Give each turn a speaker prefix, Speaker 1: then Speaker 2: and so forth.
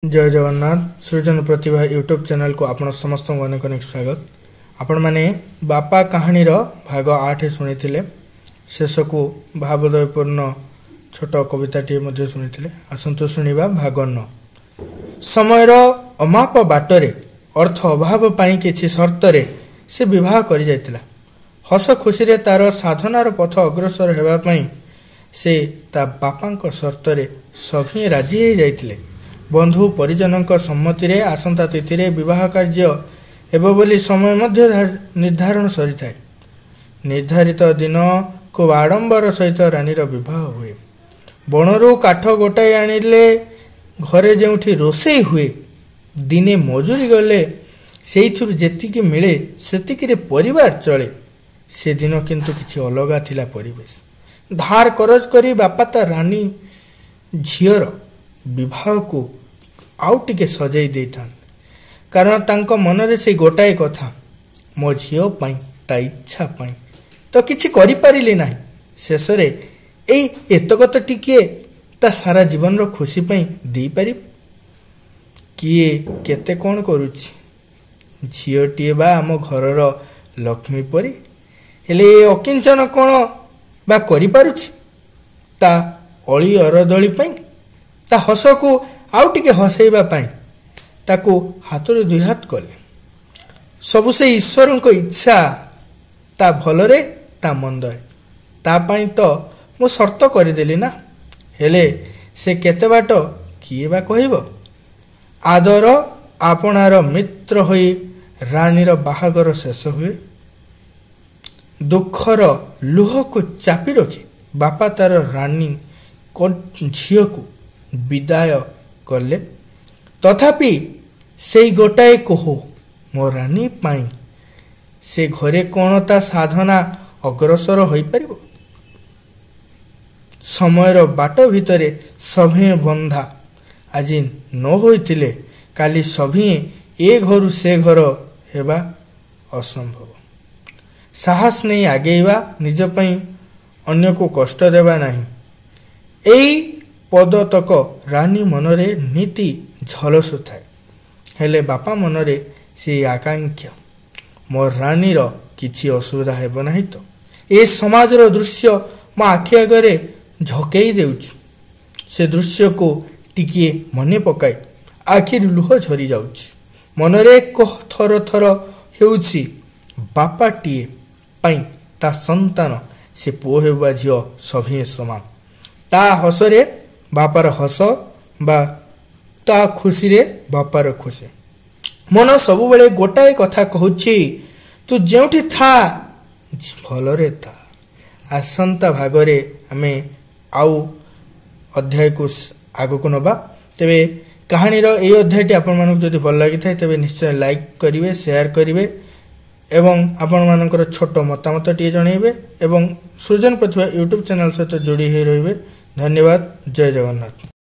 Speaker 1: जय जगन्नाथ सृजन प्रतिभा YouTube channel को आपण समस्त अनेक अनेक स्वागत। आपण माने बापा कहानी भाग 8 शुणी शेष को भावोदयपूर्ण छोट कविता टी शुणी आसतु शुणा भाग 9। समयर अमाप बाटरे अर्थ अभाव पाई किछि शर्तरे से विवाह करि जायतिला। हस खुशी रे तार साधनार पथ अग्रसर हेबा पई से ता बापांक शर्तरे सभी राजी हो जाइतिले। बंधु परिजन सम्मति रे आसंता तिथि रे विवाह कार्य एवं बोली समय मध्य निर्धारण सरी थाए। निर्धारित दिन को आडंबर सहित रानीर विवाह हुए। बणरू काठ गोटाई आनिले घरे जेउठी रोषेई हुए दिने मजूरी गले सेइथुर जेतिकी मिले सेतिकी रे परिवार चले। से दिन किंतु किछि अलगा थिला परिवेश। धार करज करी बापा ता रानी झियर विवाह को आउ टिके सजाई देता, कारण तांको मनरे से गोटाए कथा मो झियो पाई ता इच्छा पाई तो किछि करि परिले नाही। शेष रे एई एतक तो टिके ता सारा जीवन रो खुशी पाई देई पारि। किए केते कोन करूछि झियोटिए बा आम घरर लक्ष्मी परी हेले अकिंचन कोन बा करि पारुछि ता अळी अरदळी पाई ता हस को आउ टिके हसैबा पाई ताको हाथरे दुई हाथ कले। सबु से ईश्वर को इच्छा ता भलरे ता मंदरे ता पाई तो मु शर्त करदेली ना। हेले से केते बाट किए बा कहिबो। आदर आपनार मित्र होई रानीर बाहागर शेष हुए। दुखर लुह को चापी रखी बापा तार रानी को झियो को विदाय कले। तथापि से गोटाए कह मो रानी पाई से घरे कौन ता साधना अग्रसर हो पारिबो। समयर बाट भितरे सभी बंधा आज न होइतिले काली सभी ए घर से घर हेबा असंभव। साहस नहीं आगेवा निज पई अन्य को कष्ट देवा नहीं। एई पद तक रानी मनरे नीति झलसु थाए। हेले बापा मनरे से आकांक्षा मो रानीर किछि असुविधा हेबो नाही तो। ए समाजर दृश्य मो आखि आगरे झकेई देउछि। से दृश्य को टिकिए मने पकाई आखिर लुह झरी जाउछि। मनरे कह थर थर हेउछि बापाटिए पाई ता संतान से पुओ हेबा झियो सभी समान। ता हसरे बापार हस बा ता खुशी रे बापार खुशी। मन सब बेले गोटाए कथा कहूछि तू जेउठी था भलरे था। आसंता भागरे आमे आउ अध्याय को आगो को नबा। तेबे कहानी रो ए अध्यायटी आपण मानक जदि भल लागि थाए तेबे निश्चय लाइक करिवे, शेयर करिवे एवं आपण मानकर छोट मतामत टिए जणैबे एवं सृजन प्रतिभा यूट्यूब चैनल सहित जोड़ी हे रहिबे। धन्यवाद। जय जगन्नाथ।